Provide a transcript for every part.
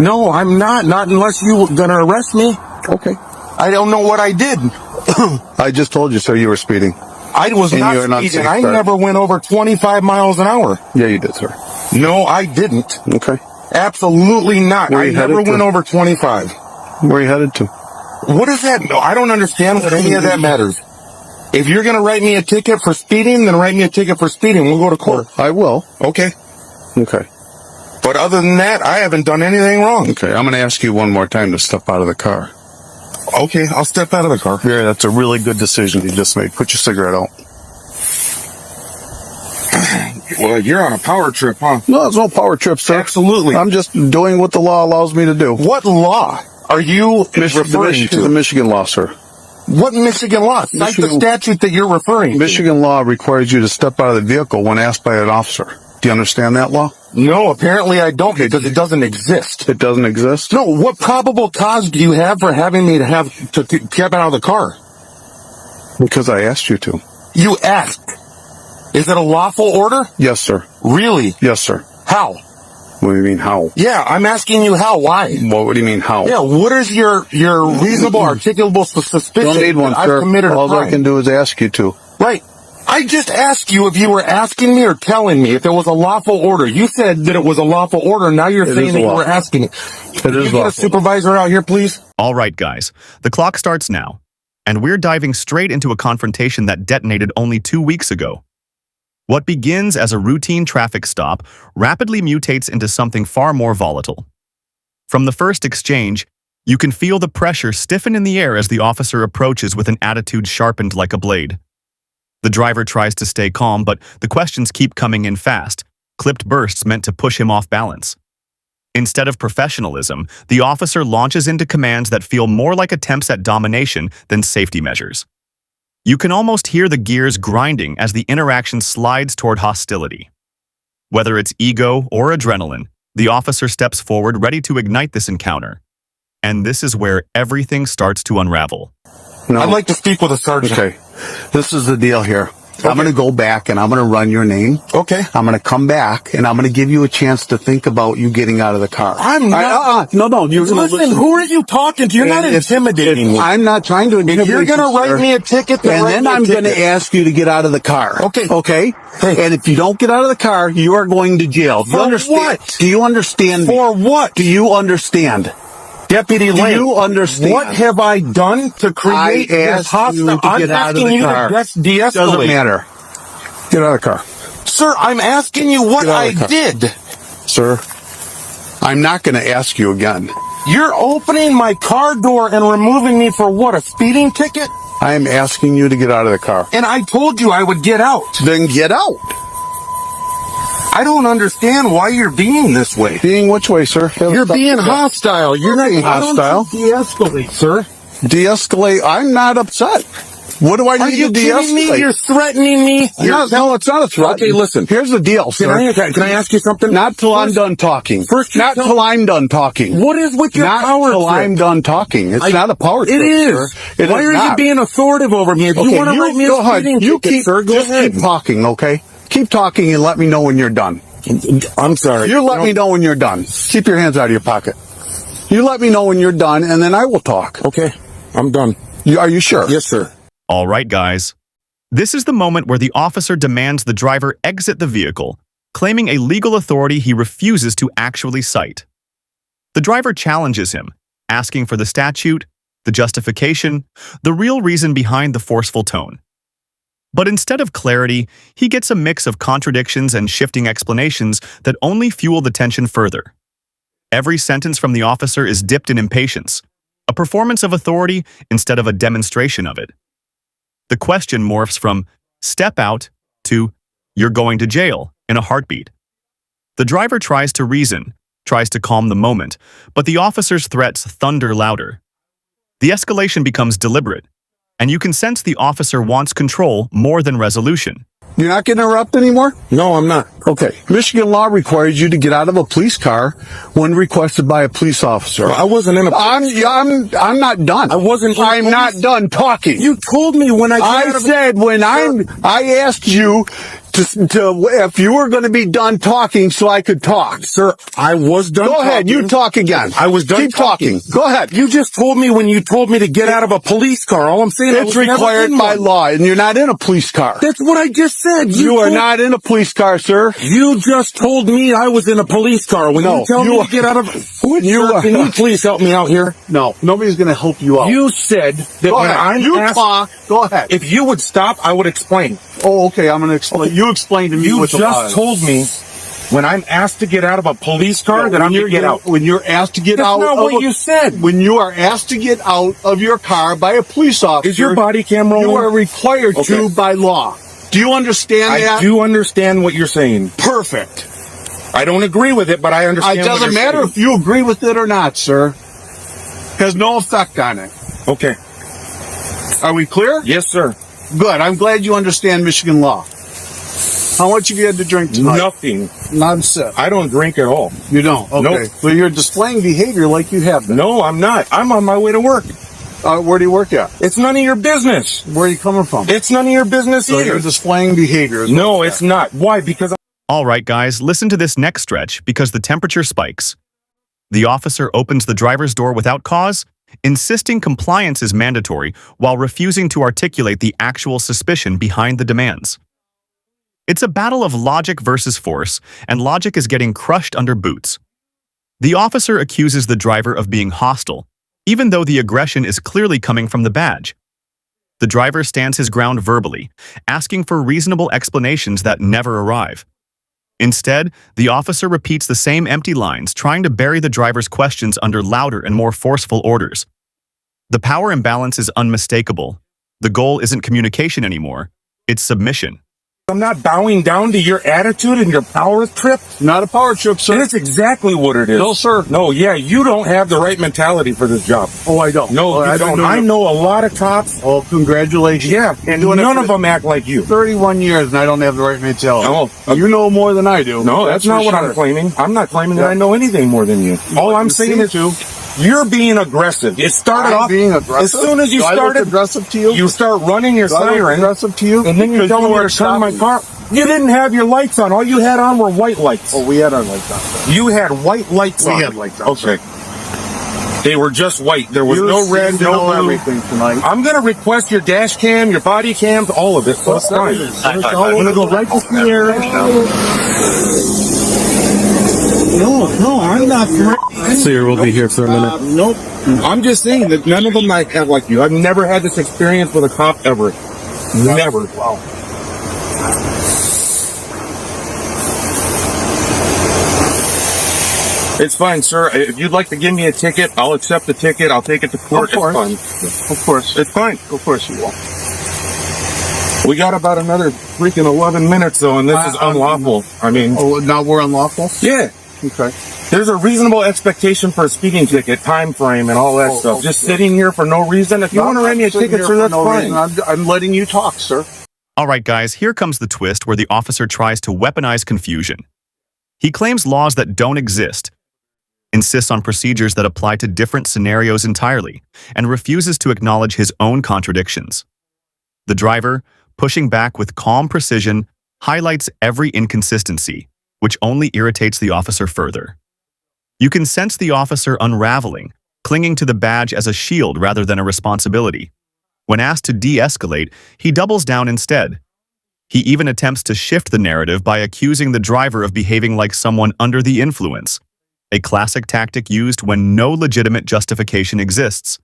No, I'm not. Not unless you're going to arrest me. Okay. I don't know what I did. I just told you, sir, you were speeding. I was not speeding. I never went over 25 miles an hour. Yeah, you did, sir. No, I didn't. Okay. Absolutely not. I never went over 25. Where are you headed to? What is that? No, I don't understand what any of that matters. If you're going to write me a ticket for speeding, then write me a ticket for speeding. We'll go to court. I will. Okay. Okay. But other than that, I haven't done anything wrong. Okay, I'm going to ask you one more time to step out of the car. Okay, I'll step out of the car. Yeah, that's a really good decision you just made. Put your cigarette out. Well, you're on a power trip, huh? No, it's no power trip, sir. Absolutely. I'm just doing what the law allows me to do. What law are you referring to? The Michigan law, sir. What Michigan law? Cite the statute that you're referring to. Michigan law requires you to step out of the vehicle when asked by an officer. Do you understand that law? No, apparently I don't, because it doesn't exist. It doesn't exist? No, what probable cause do you have for having me to get out of the car? Because I asked you to. You asked. Is it a lawful order? Yes, sir. Really? Yes, sir. How? What do you mean, how? Yeah, I'm asking you how. Why? What do you mean, how? Yeah, what is your reasonable, articulable suspicion? Don't need one, that sir. I've committed a All crime? I can do is ask you to. Right. I just asked you if you were asking me or telling me if it was a lawful order. You said that it was a lawful order. Now you're saying that you were asking. Can you get a supervisor out here, please? All right, guys. The clock starts now, and we're diving straight into a confrontation that detonated only 2 weeks ago. What begins as a routine traffic stop rapidly mutates into something far more volatile. From the first exchange, you can feel the pressure stiffen in the air as the officer approaches with an attitude sharpened like a blade. The driver tries to stay calm, but the questions keep coming in fast, clipped bursts meant to push him off balance. Instead of professionalism, the officer launches into commands that feel more like attempts at domination than safety measures. You can almost hear the gears grinding as the interaction slides toward hostility. Whether it's ego or adrenaline, the officer steps forward ready to ignite this encounter. And this is where everything starts to unravel. No. I'd like to speak with a sergeant. Okay. This is the deal here. Okay. I'm going to go back and I'm going to run your name. Okay. I'm going to come back and I'm going to give you a chance to think about you getting out of the car. I'm not. No. You're listen, who are you talking to? You're not intimidating me. I'm not trying to intimidate you. If you're going to write me a ticket, and then I'm going to ask you to get out of the car. Okay. Okay? Hey. And if you don't get out of the car, you are going to jail. For what? Do you understand? For what? Do you understand? Deputy Lane, do you understand? What have I done to create this hostile? I'm asking you to de-escalate. Doesn't matter. Get out of the car. Sir, I'm asking you what I did. Sir, I'm not going to ask you again. You're opening my car door and removing me for what, a speeding ticket? I am asking you to get out of the car. And I told you I would get out. Then get out. I don't understand why you're being this way. Being which way, sir? You're being hostile. You're not being hostile. De-escalate, sir. De-escalate? I'm not upset. What do I need to de-escalate? Are you kidding me? You're threatening me? No, it's not a threat. Okay, listen. Here's the deal, sir. Can I ask you something? Not till I'm done talking. Not till I'm done talking. What is with your power trip? Not till I'm done talking. It's not a power trip, It is. Sir. Why are you being authoritative over me? If you want to write me a speeding ticket, sir, go ahead. Keep talking, okay? Keep talking and let me know when you're done. I'm sorry. You let me know when you're done. Keep your hands out of your pocket. You let me know when you're done, and then I will talk. Okay, I'm done. Are you sure? Yes, sir. All right, guys. This is the moment where the officer demands the driver exit the vehicle, claiming a legal authority he refuses to actually cite. The driver challenges him, asking for the statute, the justification, the real reason behind the forceful tone. But instead of clarity, he gets a mix of contradictions and shifting explanations that only fuel the tension further. Every sentence from the officer is dipped in impatience, a performance of authority instead of a demonstration of it. The question morphs from "step out" to "you're going to jail" in a heartbeat. The driver tries to reason, tries to calm the moment, but the officer's threats thunder louder. The escalation becomes deliberate, and you can sense the officer wants control more than resolution. You're not going to erupt anymore? No, I'm not. Okay. Michigan law requires you to get out of a police car when requested by a police officer. Well, I wasn't in a police I'm not done. I wasn't in a I'm not done talking. You told me when I said when I asked you if you were going to be done talking so I could talk. Sir, I was done Go ahead, you talk again. I was done Keep talking. Go ahead. You just told me when you told me to get out of a police car. All I'm saying It's required by law, and you're not in a police car. That's what I just said. You are not in a police car, sir. You just told me I was in a police car. When you tell me to get out of... When you Sir, can you please help me out here? No, nobody's going to help you out. You said that Go when ahead. I'm You asked... talk. Go ahead. If you would stop, I would explain. Oh, okay, I'm going to explain. You explain to me You what the law is. just told me when I'm asked to get out of a police car that I'm going to get out. When you're asked to get That's out not of what you said. When you are asked to get out of your car by a police officer, Is your body cam rolling? you are required to by law. Do you understand that? I do understand what you're saying. Perfect. I don't agree with it, but I understand It doesn't matter if you agree with it or not, sir. Has no effect on it. Okay. Are we clear? Yes, sir. Good. I'm glad you understand Michigan law. How much have you had to drink tonight? Nothing. Nonsense. I don't drink at all. You don't? Okay. Nope. Well, you're displaying behavior like you have been. No, I'm not. I'm on my way to work. Where do you work at? It's none of your business. Where are you coming from? It's none of your business So either. you're displaying behavior. No, it's not. Why? Because All right, guys, listen to this next stretch because the temperature spikes. The officer opens the driver's door without cause, insisting compliance is mandatory while refusing to articulate the actual suspicion behind the demands. It's a battle of logic versus force, and logic is getting crushed under boots. The officer accuses the driver of being hostile, even though the aggression is clearly coming from the badge. The driver stands his ground verbally, asking for reasonable explanations that never arrive. Instead, the officer repeats the same empty lines, trying to bury the driver's questions under louder and more forceful orders. The power imbalance is unmistakable. The goal isn't communication anymore, it's submission. I'm not bowing down to your attitude and your power trip. Not a power trip, sir. That's exactly what it is. No, sir. No, yeah, you don't have the right mentality for this job. Oh, I don't. No, you don't. I know a lot of cops. Oh, congratulations. Yeah, and none of them act like you. 31 years and I don't have the right mentality. No. You know more than I do. No, that's not what I'm claiming. I'm not claiming that I know anything more than you. All I'm saying is you're being aggressive. It started off being aggressive. as soon as you Do I look started aggressive to you. You start running your Do I look siren, aggressive to you, and then you're telling me to turn my car. You didn't have your lights on. All you had on were white lights. Oh, we had our lights on. Sir. You had white lights on. We had lights on. Okay. They were just white. There was no red, no blue. Everything tonight. I'm going to request your dash cam, your body cams, all of it. So it's fine. I'm going to go right to here. No, I'm not. Sir, we'll be here for a minute. Nope. I'm just saying that none of them act like you. I've never had this experience with a cop ever. Never. Wow. It's fine, sir. If you'd like to give me a ticket, I'll accept the ticket. I'll take it to court. Of course. It's fine. Of course. It's fine. Of course you will. We got about another freaking 11 minutes, though, and this is unlawful. I mean... Oh, now we're unlawful? Yeah. Okay. There's a reasonable expectation for a speeding ticket, time frame, and all that stuff. okay. Just sitting here for no reason. If you want to write me a ticket, sir, that's fine. I'm letting you talk, sir. All right, guys, here comes the twist where the officer tries to weaponize confusion. He claims laws that don't exist, insists on procedures that apply to different scenarios entirely, and refuses to acknowledge his own contradictions. The driver, pushing back with calm precision, highlights every inconsistency, which only irritates the officer further. You can sense the officer unraveling, clinging to the badge as a shield rather than a responsibility. When asked to de-escalate, he doubles down instead. He even attempts to shift the narrative by accusing the driver of behaving like someone under the influence, a classic tactic used when no legitimate justification exists.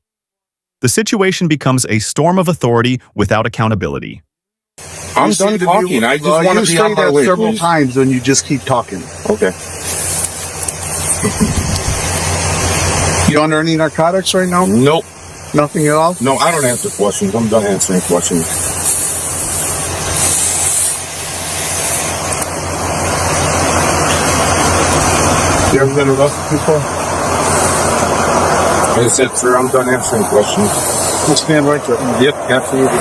The situation becomes a storm of authority without accountability. I'm done talking. I just want to be on my way. Several times, and you just keep talking. Okay. You under any narcotics right now? Nope. Nothing at all? No, I don't answer questions. I'm done answering questions. You ever been arrested before? I said, sir, I'm done answering questions. We'll stand right there. Yep, absolutely.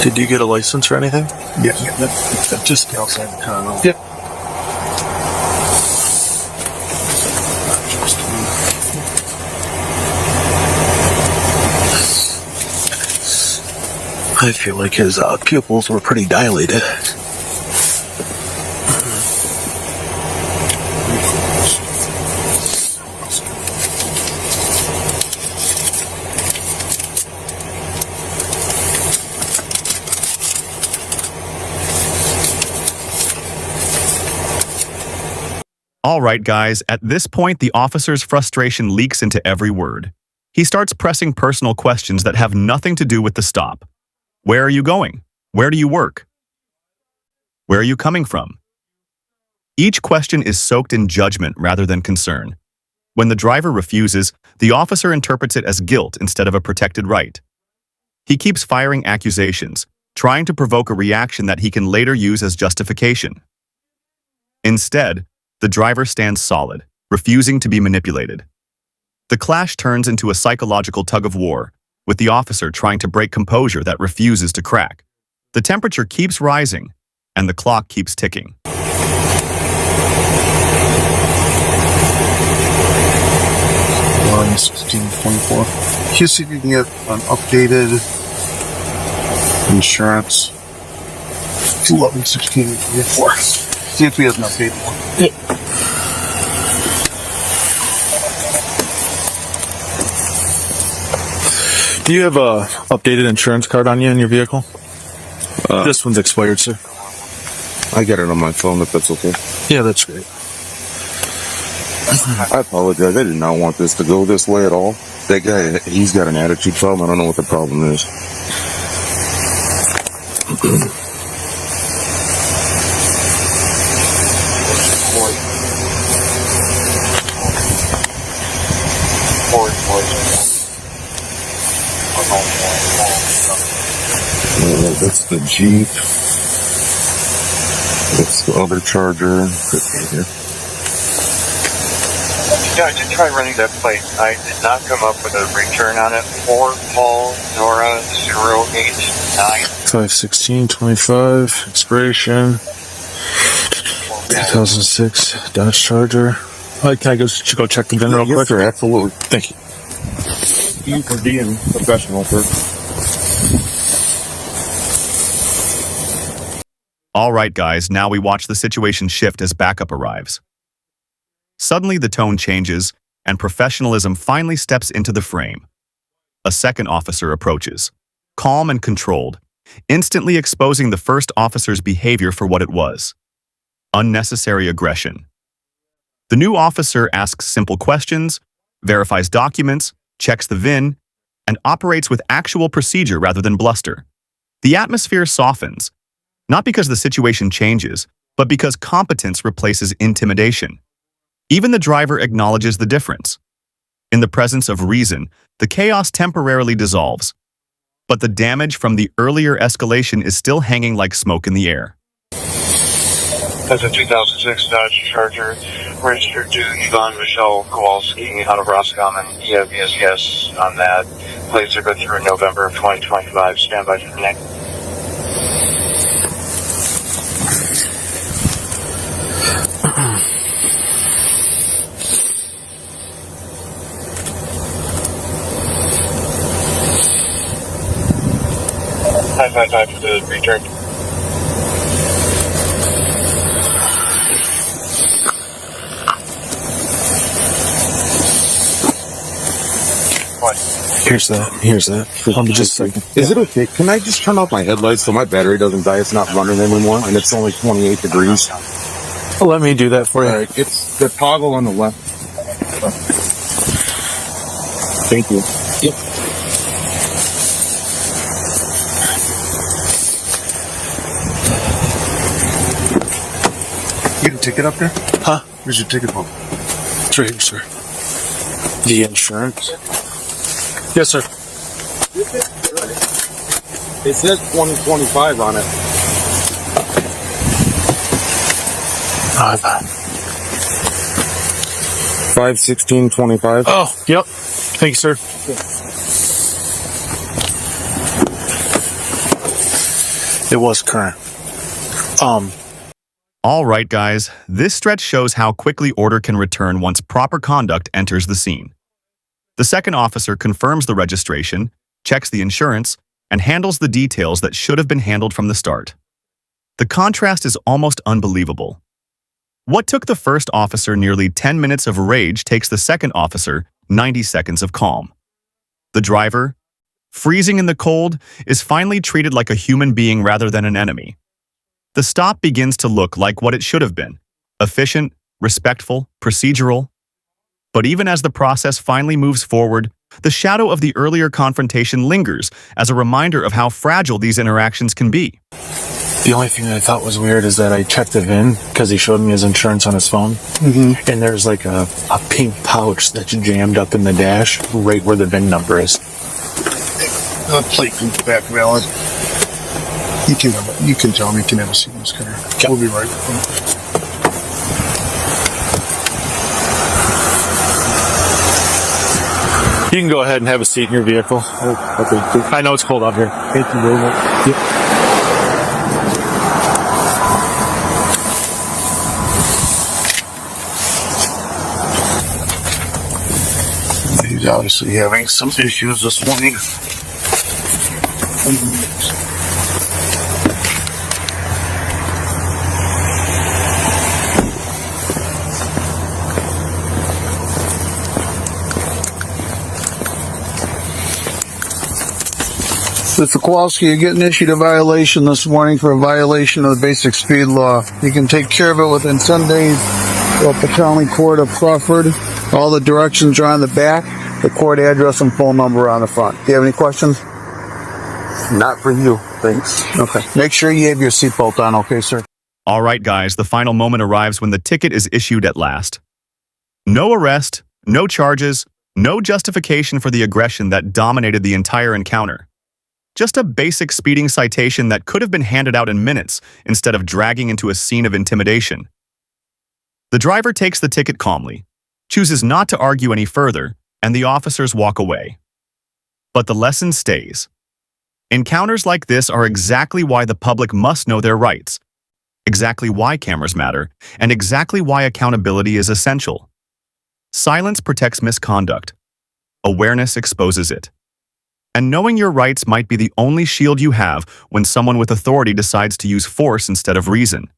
Did you get a license or anything? Yeah, that's just outside the tunnel. Yep. I feel like his pupils were pretty dilated. All right, guys, at this point, the officer's frustration leaks into every word. He starts pressing personal questions that have nothing to do with the stop. Where are you going? Where do you work? Where are you coming from? Each question is soaked in judgment rather than concern. When the driver refuses, the officer interprets it as guilt instead of a protected right. He keeps firing accusations, trying to provoke a reaction that he can later use as justification. Instead, the driver stands solid, refusing to be manipulated. The clash turns into a psychological tug-of-war, with the officer trying to break composure that refuses to crack. The temperature keeps rising, and the clock keeps ticking. Line 1624. Can you see if you can get an updated insurance? 111624. See if we have an updated one. Do you have a updated insurance card on you in your vehicle? This one's expired, sir. I get it on my phone if that's okay. Yeah, that's great. I apologize. I did not want this to go this way at all. That guy, he's got an attitude problem. I don't know what the problem is. That's the Jeep. That's the other Charger. Yeah, I did try running that plate. I did not come up with a return on it. 4 Paul Nora 089. 5/16/25 expiration. 2006 Dodge Charger. Can I go check the VIN real quick? Yes, sir, absolutely. Thank you. You for being professional, sir. All right, guys, now we watch the situation shift as backup arrives. Suddenly, the tone changes, and professionalism finally steps into the frame. A second officer approaches, calm and controlled, instantly exposing the first officer's behavior for what it was: unnecessary aggression. The new officer asks simple questions, verifies documents, checks the VIN, and operates with actual procedure rather than bluster. The atmosphere softens, not because the situation changes, but because competence replaces intimidation. Even the driver acknowledges the difference. In the presence of reason, the chaos temporarily dissolves, but the damage from the earlier escalation is still hanging like smoke in the air. That's a 2006 Dodge Charger, registered to Yvonne Michelle Kowalski out of Roscommon. Yes on that. Plates are good through November of 2025. Stand by for the next. Time for the return. What? Here's that. Hold me just a second. Is it okay? Can I just turn off my headlights so my battery doesn't die? It's not running anymore, and it's only 28 degrees. Well, let me do that for you. All right, it's the toggle on the left. Thank you. Yep. You get a ticket up there? Huh? Where's your ticket book? It's right here, sir. The insurance? Yes, sir. It says 2025 on it. 5/16/25. Oh, yep. Thank you, sir. It was current. All right, guys, this stretch shows how quickly order can return once proper conduct enters the scene. The second officer confirms the registration, checks the insurance, and handles the details that should have been handled from the start. The contrast is almost unbelievable. What took the first officer nearly 10 minutes of rage takes the second officer 90 seconds of calm. The driver, freezing in the cold, is finally treated like a human being rather than an enemy. The stop begins to look like what it should have been: efficient, respectful, procedural. But even as the process finally moves forward, the shadow of the earlier confrontation lingers as a reminder of how fragile these interactions can be. The only thing that I thought was weird is that I checked the VIN because he showed me his insurance on his phone. And there's like a pink pouch that's jammed up in the dash right where the VIN number is. The plate can go back valid. You can tell him he can have a seat in his car. We'll be right with him. You can go ahead and have a seat in your vehicle. I know it's cold out here. Thank you very much. He's obviously having some issues this morning. Mr. Kowalski, you're getting issued a violation this morning for a violation of the basic speed law. You can take care of it within 10 days at the County Court of Crawford. All the directions are on the back, the court address and phone number on the front. Do you have any questions? Not for you. Thanks. Okay. Make sure you have your seatbelt on, okay, sir? All right, guys, the final moment arrives when the ticket is issued at last. No arrest, no charges, no justification for the aggression that dominated the entire encounter. Just a basic speeding citation that could have been handed out in minutes instead of dragging into a scene of intimidation. The driver takes the ticket calmly, chooses not to argue any further, and the officers walk away. But the lesson stays. Encounters like this are exactly why the public must know their rights, exactly why cameras matter, and exactly why accountability is essential. Silence protects misconduct. Awareness exposes it. And knowing your rights might be the only shield you have when someone with authority decides to use force instead of reason.